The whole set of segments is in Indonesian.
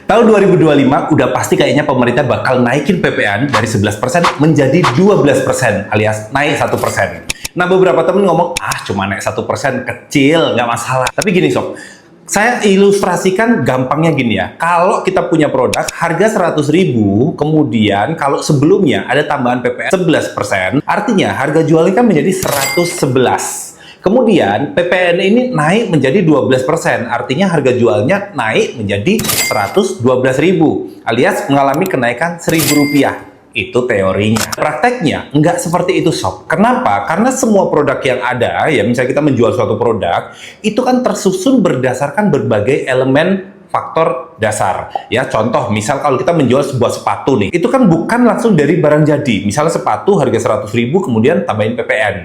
Tahun 2025 udah pasti kayaknya pemerintah bakal naikin PPN dari 11% menjadi 12% alias naik 1%. Nah, beberapa temen ngomong, cuma naik 1% kecil, nggak masalah. Tapi gini sob, saya ilustrasikan gampangnya gini ya. Kalau kita punya produk harga 100.000, kemudian kalau sebelumnya ada tambahan PPN 11%, artinya harga jualnya kan menjadi 111. Kemudian PPN ini naik menjadi 12%, artinya harga jualnya naik menjadi 112.000, alias mengalami kenaikan Rp1.000. Itu teorinya. Prakteknya nggak seperti itu sob. Kenapa? Karena semua produk yang ada, ya misalnya kita menjual suatu produk, itu kan tersusun berdasarkan berbagai elemen faktor dasar. Ya, contoh, misal kalau kita menjual sebuah sepatu nih, itu kan bukan langsung dari barang jadi. Misalnya sepatu harga 100.000, kemudian tambahin PPN.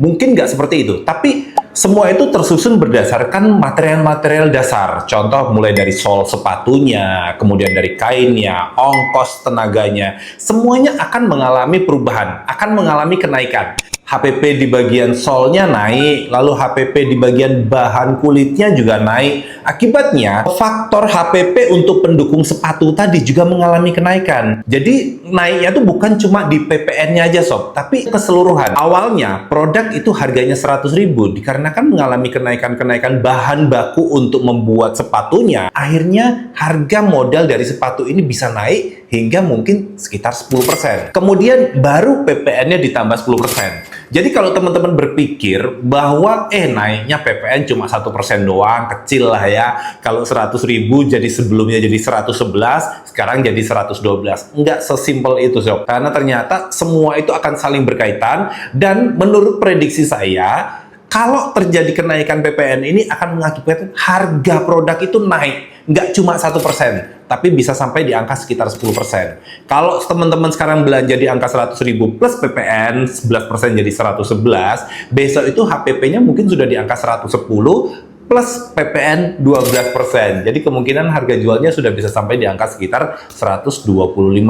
Mungkin nggak seperti itu, tapi semua itu tersusun berdasarkan material-material dasar. Contoh, mulai dari sol sepatunya, kemudian dari kainnya, ongkos tenaganya, semuanya akan mengalami perubahan, akan mengalami kenaikan. HPP di bagian solnya naik, lalu HPP di bagian bahan kulitnya juga naik. Akibatnya, faktor HPP untuk pendukung sepatu tadi juga mengalami kenaikan. Jadi, naiknya tuh bukan cuma di PPN-nya aja sob, tapi keseluruhan. Awalnya, produk itu harganya 100.000, dikarenakan mengalami kenaikan-kenaikan bahan baku untuk membuat sepatunya, akhirnya harga modal dari sepatu ini bisa naik hingga mungkin sekitar 10%. Kemudian, baru PPN-nya ditambah 10%. Jadi kalau teman-teman berpikir bahwa naiknya PPN cuma 1% doang, kecil lah ya. Kalau 100.000 jadi sebelumnya jadi 111, sekarang jadi 112. Enggak sesimpel itu sob. Karena ternyata semua itu akan saling berkaitan, dan menurut prediksi saya, kalau terjadi kenaikan PPN ini akan mengakibatkan harga produk itu naik. Nggak cuma 1%, tapi bisa sampai di angka sekitar 10%. Kalau teman-teman sekarang belanja di angka 100.000 plus PPN, 11% jadi 111, besok itu HPP-nya mungkin sudah di angka 110, plus PPN 12%. Jadi kemungkinan harga jualnya sudah bisa sampai di angka sekitar 125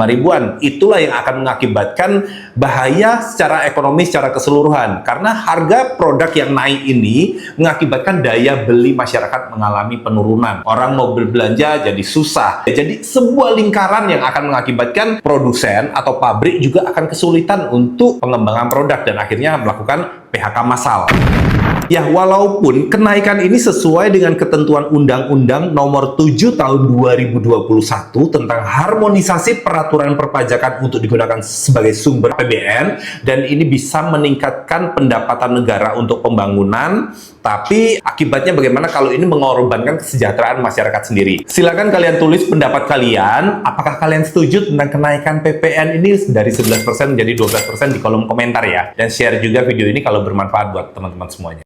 ribuan. Itulah yang akan mengakibatkan bahaya secara ekonomi secara keseluruhan. Karena harga produk yang naik ini mengakibatkan daya beli masyarakat mengalami penurunan. Orang mau berbelanja jadi susah. Jadi sebuah lingkaran yang akan mengakibatkan produsen atau pabrik juga akan kesulitan untuk pengembangan produk dan akhirnya melakukan PHK massal. Ya, walaupun kenaikan ini sesuai dengan ketentuan Undang-Undang Nomor 7 Tahun 2021 tentang harmonisasi peraturan perpajakan untuk digunakan sebagai sumber APBN, dan ini bisa meningkatkan pendapatan negara untuk pembangunan, tapi akibatnya bagaimana kalau ini mengorbankan kesejahteraan masyarakat sendiri? Silakan kalian tulis pendapat kalian, apakah kalian setuju tentang kenaikan PPN ini dari 11% menjadi 12% di kolom komentar ya, dan share juga video ini kalau bermanfaat buat teman-teman semuanya.